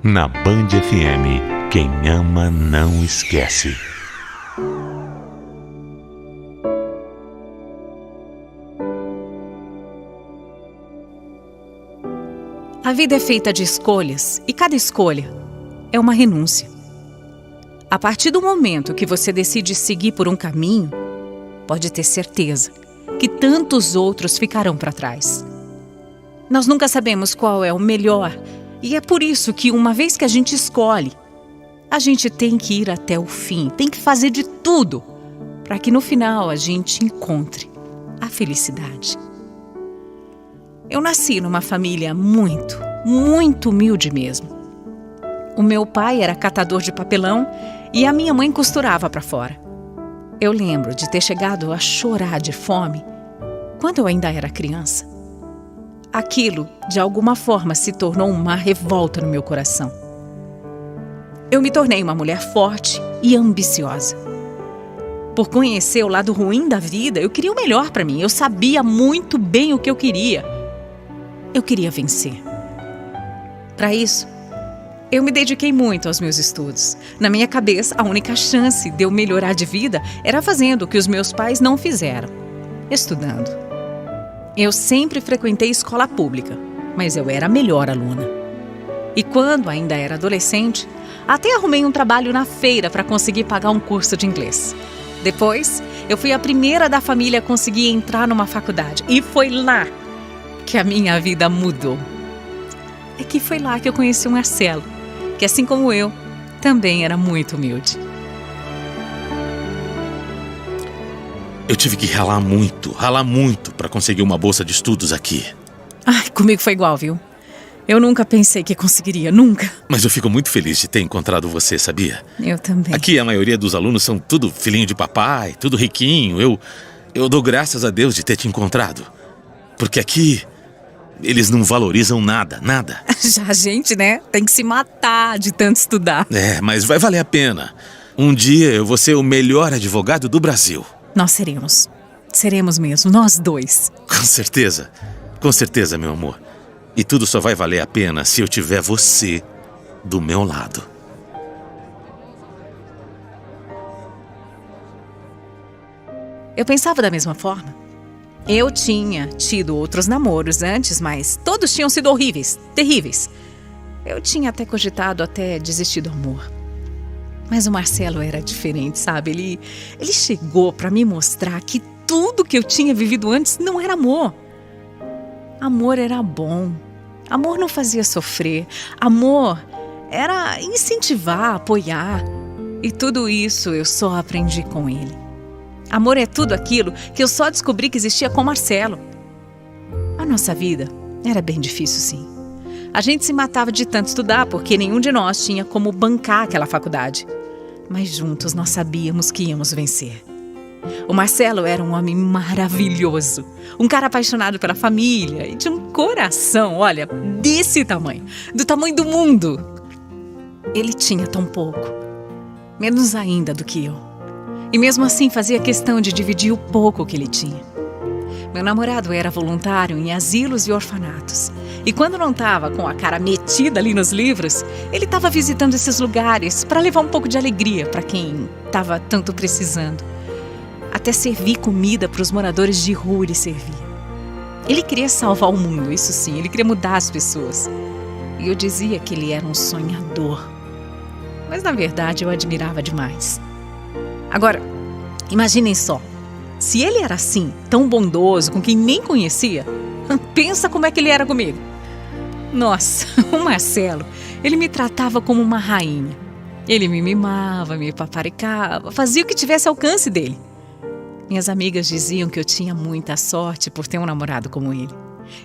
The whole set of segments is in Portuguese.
Na Band FM, quem ama não esquece. A vida é feita de escolhas e cada escolha é uma renúncia. A partir do momento que você decide seguir por um caminho, pode ter certeza que tantos outros ficarão para trás. Nós nunca sabemos qual é o melhor e é por isso que uma vez que a gente escolhe, a gente tem que ir até o fim, tem que fazer de tudo para que no final a gente encontre a felicidade. Eu nasci numa família muito humilde mesmo. O meu pai era catador de papelão e a minha mãe costurava para fora. Eu lembro de ter chegado a chorar de fome quando eu ainda era criança. Aquilo, de alguma forma, se tornou uma revolta no meu coração. Eu me tornei uma mulher forte e ambiciosa. Por conhecer o lado ruim da vida, eu queria o melhor para mim. Eu sabia muito bem o que eu queria. Eu queria vencer. Para isso, eu me dediquei muito aos meus estudos. Na minha cabeça, a única chance de eu melhorar de vida era fazendo o que os meus pais não fizeram, estudando. Eu sempre frequentei escola pública, mas eu era a melhor aluna. E quando ainda era adolescente, até arrumei um trabalho na feira para conseguir pagar um curso de inglês. Depois, eu fui a primeira da família a conseguir entrar numa faculdade. E foi lá que a minha vida mudou. É que foi lá que eu conheci o Marcelo, que assim como eu, também era muito humilde. Eu tive que ralar muito para conseguir uma bolsa de estudos aqui. Ai, comigo foi igual, viu? Eu nunca pensei que conseguiria, nunca. Mas eu fico muito feliz de ter encontrado você, sabia? Eu também. Aqui a maioria dos alunos são tudo filhinho de papai, tudo riquinho. Eu dou graças a Deus de ter te encontrado. Porque aqui eles não valorizam nada. Já a gente, né? Tem que se matar de tanto estudar. É, mas vai valer a pena. Um dia eu vou ser o melhor advogado do Brasil. Nós seremos. Seremos mesmo, nós dois. Com certeza, meu amor. E tudo só vai valer a pena se eu tiver você do meu lado. Eu pensava da mesma forma. Eu tinha tido outros namoros antes, mas todos tinham sido horríveis, terríveis. Eu tinha até cogitado desistir do amor. Mas o Marcelo era diferente, sabe? Ele chegou para me mostrar que tudo que eu tinha vivido antes não era amor. Amor era bom. Amor não fazia sofrer. Amor era incentivar, apoiar. E tudo isso eu só aprendi com ele. Amor é tudo aquilo que eu só descobri que existia com o Marcelo. A nossa vida era bem difícil, sim. A gente se matava de tanto estudar porque nenhum de nós tinha como bancar aquela faculdade. Mas juntos nós sabíamos que íamos vencer. O Marcelo era um homem maravilhoso, um cara apaixonado pela família e de um coração, olha, desse tamanho, do tamanho do mundo. Ele tinha tão pouco, menos ainda do que eu. E mesmo assim fazia questão de dividir o pouco que ele tinha. Meu namorado era voluntário em asilos e orfanatos. E quando não estava com a cara metida ali nos livros, ele estava visitando esses lugares para levar um pouco de alegria para quem estava tanto precisando. Até servir comida para os moradores de rua ele servia. Ele queria salvar o mundo, isso sim, ele queria mudar as pessoas. E eu dizia que ele era um sonhador. Mas na verdade eu admirava demais. Agora, imaginem só. Se ele era assim, tão bondoso, com quem nem conhecia, pensa como é que ele era comigo. Nossa, o Marcelo, ele me tratava como uma rainha. Ele me mimava, me paparicava, fazia o que tivesse alcance dele. Minhas amigas diziam que eu tinha muita sorte por ter um namorado como ele.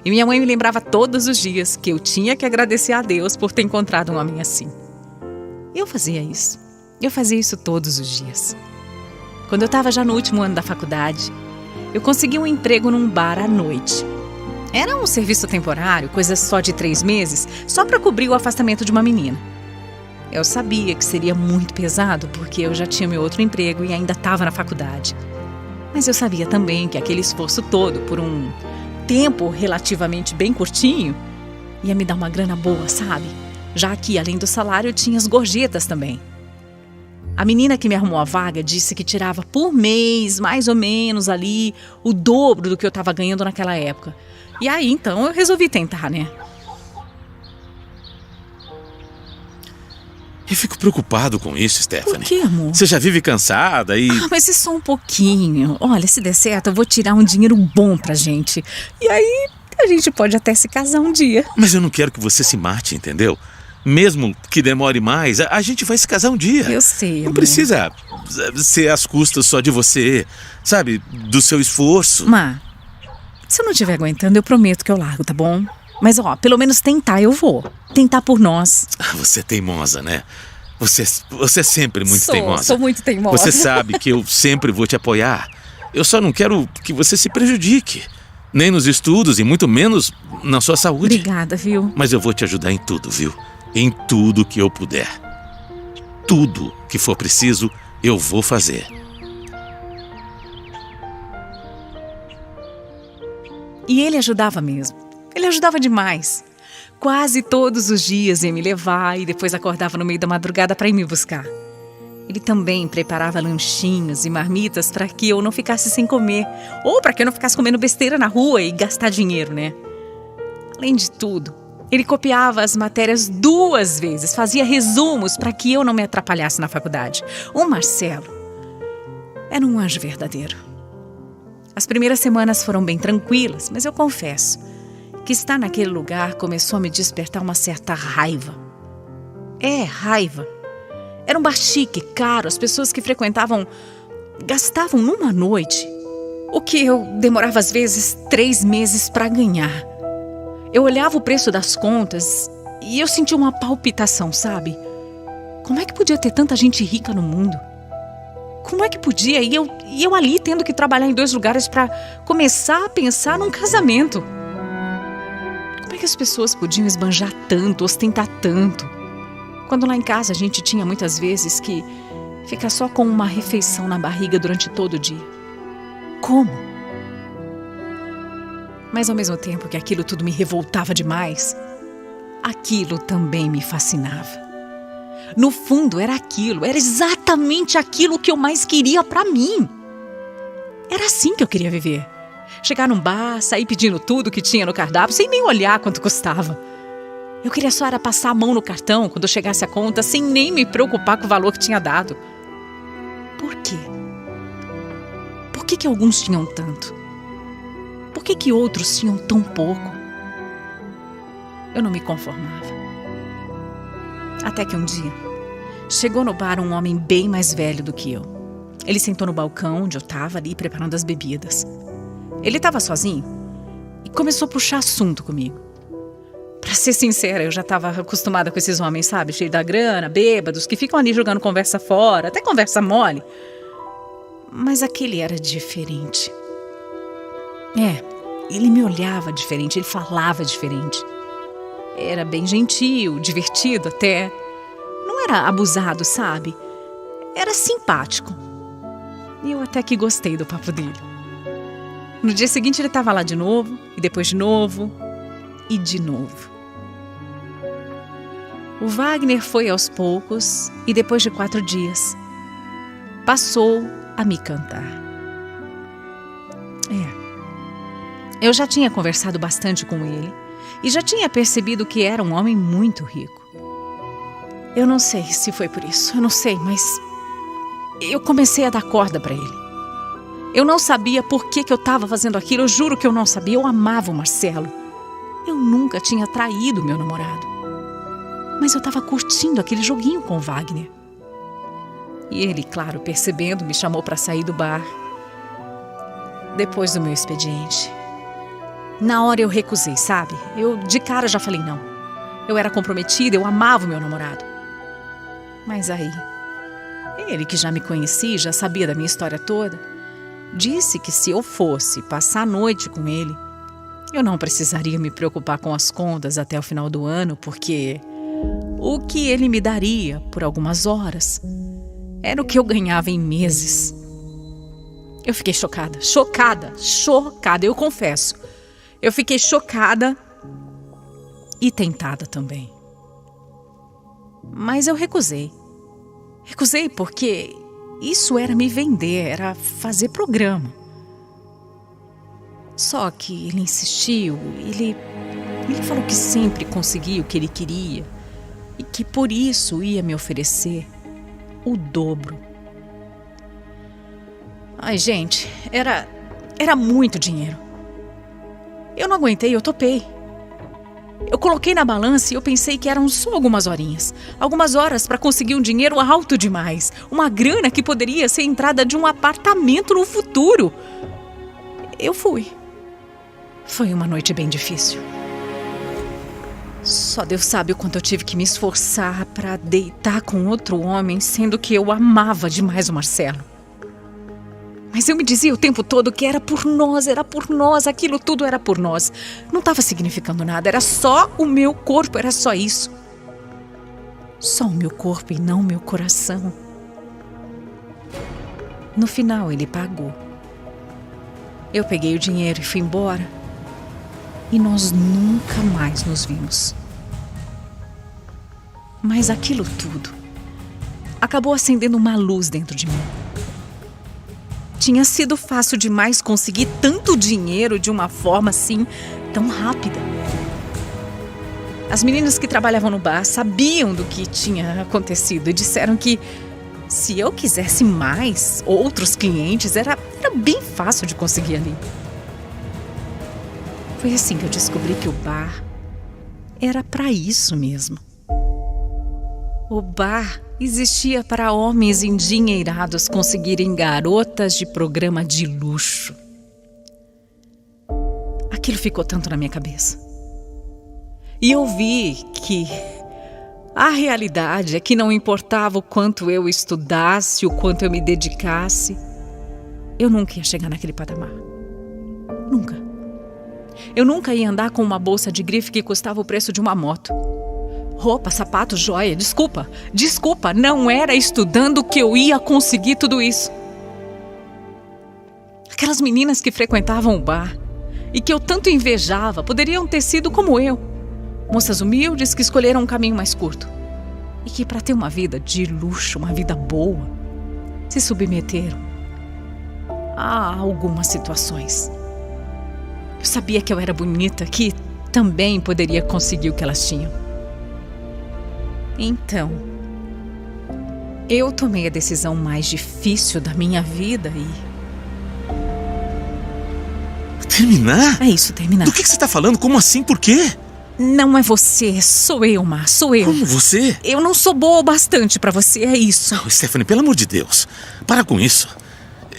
E minha mãe me lembrava todos os dias que eu tinha que agradecer a Deus por ter encontrado um homem assim. E eu fazia isso. Eu fazia isso todos os dias. Quando eu estava já no último ano da faculdade, eu consegui um emprego num bar à noite. Era um serviço temporário, coisa só de 3 meses, só para cobrir o afastamento de uma menina. Eu sabia que seria muito pesado porque eu já tinha meu outro emprego e ainda estava na faculdade. Mas eu sabia também que aquele esforço todo, por um tempo relativamente bem curtinho, ia me dar uma grana boa, sabe? já que, além do salário, tinha as gorjetas também. A menina que me arrumou a vaga disse que tirava por mês, mais ou menos ali, o dobro do que eu estava ganhando naquela época. E aí, então, eu resolvi tentar, né? Eu fico preocupado com isso, Stephanie. Por quê, amor? Você já vive cansada e... Mas é só um pouquinho. Olha, se der certo, eu vou tirar um dinheiro bom pra gente. E aí, a gente pode até se casar um dia. Mas eu não quero que você se mate, entendeu? Mesmo que demore mais, a gente vai se casar um dia. Eu sei, Não amor. precisa ser às custas só de você, sabe? Do seu esforço. Má, se eu não estiver aguentando, eu prometo que eu largo, tá bom? Mas, ó, pelo menos tentar eu vou. Tentar por nós. Você é teimosa, né? Você é sempre muito teimosa. Sou muito teimosa. Você sabe que eu sempre vou te apoiar. Eu só não quero que você se prejudique. Nem nos estudos e muito menos na sua saúde. Obrigada, viu? Mas eu vou te ajudar em tudo, viu? Em tudo que eu puder. Tudo que for preciso, eu vou fazer. E ele ajudava mesmo. Ele ajudava demais. Quase todos os dias ia me levar e depois acordava no meio da madrugada para ir me buscar. Ele também preparava lanchinhos e marmitas para que eu não ficasse sem comer. Ou para que eu não ficasse comendo besteira na rua e gastar dinheiro, né? Além de tudo, ele copiava as matérias 2 vezes, fazia resumos para que eu não me atrapalhasse na faculdade. O Marcelo era um anjo verdadeiro. As primeiras semanas foram bem tranquilas, mas eu confesso que estar naquele lugar começou a me despertar uma certa raiva. Raiva. Era um bar chique, caro, as pessoas que frequentavam gastavam numa noite o que eu demorava às vezes 3 meses para ganhar. Eu olhava o preço das contas e eu sentia uma palpitação, sabe? Como é que podia ter tanta gente rica no mundo? Como é que podia? E eu ali tendo que trabalhar em 2 lugares para começar a pensar num casamento. Como é que as pessoas podiam esbanjar tanto, ostentar tanto? Quando lá em casa a gente tinha muitas vezes que ficar só com uma refeição na barriga durante todo o dia. Como? Mas ao mesmo tempo que aquilo tudo me revoltava demais, aquilo também me fascinava. No fundo era exatamente aquilo que eu mais queria pra mim. Era assim que eu queria viver. Chegar num bar, sair pedindo tudo que tinha no cardápio, sem nem olhar quanto custava. Eu queria só era passar a mão no cartão quando chegasse a conta, sem nem me preocupar com o valor que tinha dado. Por quê? Por que alguns tinham tanto? Por que outros tinham tão pouco? Eu não me conformava. Até que um dia, chegou no bar um homem bem mais velho do que eu. Ele sentou no balcão onde eu estava ali preparando as bebidas. Ele estava sozinho e começou a puxar assunto comigo. Pra ser sincera, eu já estava acostumada com esses homens, sabe? Cheios da grana, bêbados, que ficam ali jogando conversa fora, até conversa mole. Mas aquele era diferente. Ele me olhava diferente, ele falava diferente. Era bem gentil, divertido até. Não era abusado, sabe? Era simpático. E eu até que gostei do papo dele. No dia seguinte ele estava lá de novo, e depois de novo, e de novo. O Wagner foi aos poucos e depois de 4 dias, passou a me cantar. Eu já tinha conversado bastante com ele e já tinha percebido que era um homem muito rico. Eu não sei se foi por isso, eu não sei, mas eu comecei a dar corda para ele. Eu não sabia por que eu estava fazendo aquilo, eu juro que eu não sabia. Eu amava o Marcelo. Eu nunca tinha traído meu namorado. Mas eu estava curtindo aquele joguinho com o Wagner. E ele, claro, percebendo, me chamou para sair do bar. Depois do meu expediente. Na hora eu recusei, sabe? Eu de cara já falei não. Eu era comprometida, eu amava o meu namorado. Mas aí, ele que já me conhecia, já sabia da minha história toda, disse que se eu fosse passar a noite com ele, eu não precisaria me preocupar com as contas até o final do ano, porque o que ele me daria por algumas horas era o que eu ganhava em meses. Eu fiquei chocada, eu confesso. Eu fiquei chocada e tentada também. Mas eu recusei. Recusei porque isso era me vender, era fazer programa. Só que ele insistiu, ele falou que sempre conseguia o que ele queria e que por isso ia me oferecer o dobro. Ai, gente, era muito dinheiro. Eu não aguentei, eu topei. Eu coloquei na balança e eu pensei que eram só algumas horinhas. Algumas horas para conseguir um dinheiro alto demais. Uma grana que poderia ser a entrada de um apartamento no futuro. Eu fui. Foi uma noite bem difícil. Só Deus sabe o quanto eu tive que me esforçar para deitar com outro homem, sendo que eu amava demais o Marcelo. Mas eu me dizia o tempo todo que era por nós, aquilo tudo era por nós. Não estava significando nada, era só o meu corpo, era só isso. Só o meu corpo e não o meu coração. No final ele pagou. Eu peguei o dinheiro e fui embora. E nós nunca mais nos vimos. Mas aquilo tudo acabou acendendo uma luz dentro de mim. Tinha sido fácil demais conseguir tanto dinheiro de uma forma assim, tão rápida. As meninas que trabalhavam no bar sabiam do que tinha acontecido e disseram que se eu quisesse mais outros clientes, era bem fácil de conseguir ali. Foi assim que eu descobri que o bar era para isso mesmo. O bar existia para homens endinheirados conseguirem garotas de programa de luxo. Aquilo ficou tanto na minha cabeça. E eu vi que a realidade é que não importava o quanto eu estudasse, o quanto eu me dedicasse, eu nunca ia chegar naquele patamar. Nunca. Eu nunca ia andar com uma bolsa de grife que custava o preço de uma moto. Roupa, sapato, joia, desculpa, não era estudando que eu ia conseguir tudo isso. Aquelas meninas que frequentavam o bar e que eu tanto invejava poderiam ter sido como eu. Moças humildes que escolheram um caminho mais curto. E que para ter uma vida de luxo, uma vida boa, se submeteram a algumas situações. Eu sabia que eu era bonita, que também poderia conseguir o que elas tinham. Então, eu tomei a decisão mais difícil da minha vida e... Terminar? É isso, terminar. Do que você tá falando? Como assim? Por quê? Não é você, sou eu, Mar, sou eu. Como você? Eu não sou boa o bastante pra você, é isso. Não, Stephanie, pelo amor de Deus, para com isso.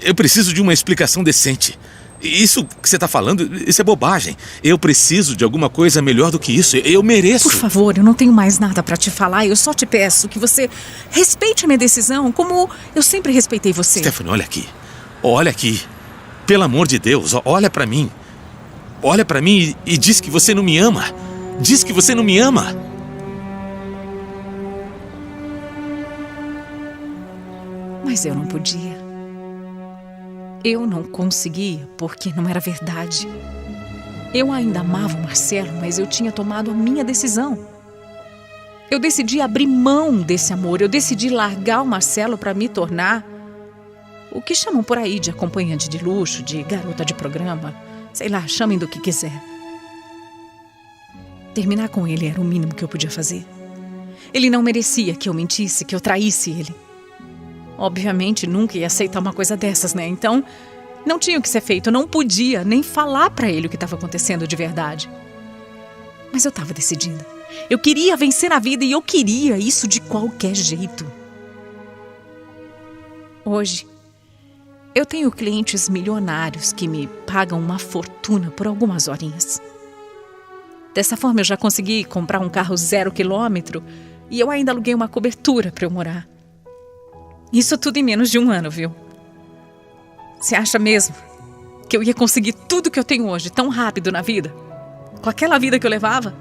Eu preciso de uma explicação decente. Isso que você tá falando, isso é bobagem. Eu preciso de alguma coisa melhor do que isso. Eu mereço. Por favor, eu não tenho mais nada pra te falar. Eu só te peço que você respeite a minha decisão, como eu sempre respeitei você. Stephanie, olha aqui. Olha aqui. Pelo amor de Deus, olha pra mim. Olha pra mim e diz que você não me ama. Diz que você não me ama. Mas eu não podia. Eu não conseguia porque não era verdade. Eu ainda amava o Marcelo, mas eu tinha tomado a minha decisão. Eu decidi abrir mão desse amor. Eu decidi largar o Marcelo para me tornar o que chamam por aí de acompanhante de luxo, de garota de programa. Sei lá, chamem do que quiser. Terminar com ele era o mínimo que eu podia fazer. Ele não merecia que eu mentisse, que eu traísse ele. Obviamente, nunca ia aceitar uma coisa dessas, né? Então, não tinha o que ser feito. Eu não podia nem falar pra ele o que estava acontecendo de verdade. Mas eu estava decidida. Eu queria vencer na vida e eu queria isso de qualquer jeito. Hoje, eu tenho clientes milionários que me pagam uma fortuna por algumas horinhas. Dessa forma, eu já consegui comprar um carro 0 quilômetro e eu ainda aluguei uma cobertura para eu morar. Isso tudo em menos de 1 ano, viu? Você acha mesmo que eu ia conseguir tudo que eu tenho hoje tão rápido na vida? Com aquela vida que eu levava?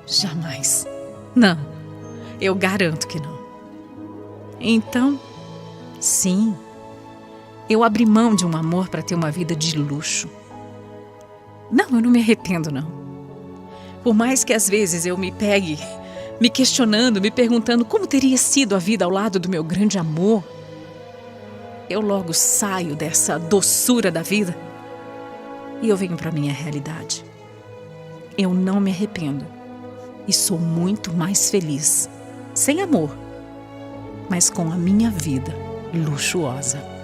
Jamais. Não, eu garanto que não. Então, sim, eu abri mão de um amor para ter uma vida de luxo. Não, eu não me arrependo, não. Por mais que às vezes eu me pegue me questionando, me perguntando como teria sido a vida ao lado do meu grande amor, eu logo saio dessa doçura da vida e eu venho para a minha realidade. Eu não me arrependo e sou muito mais feliz, sem amor, mas com a minha vida luxuosa.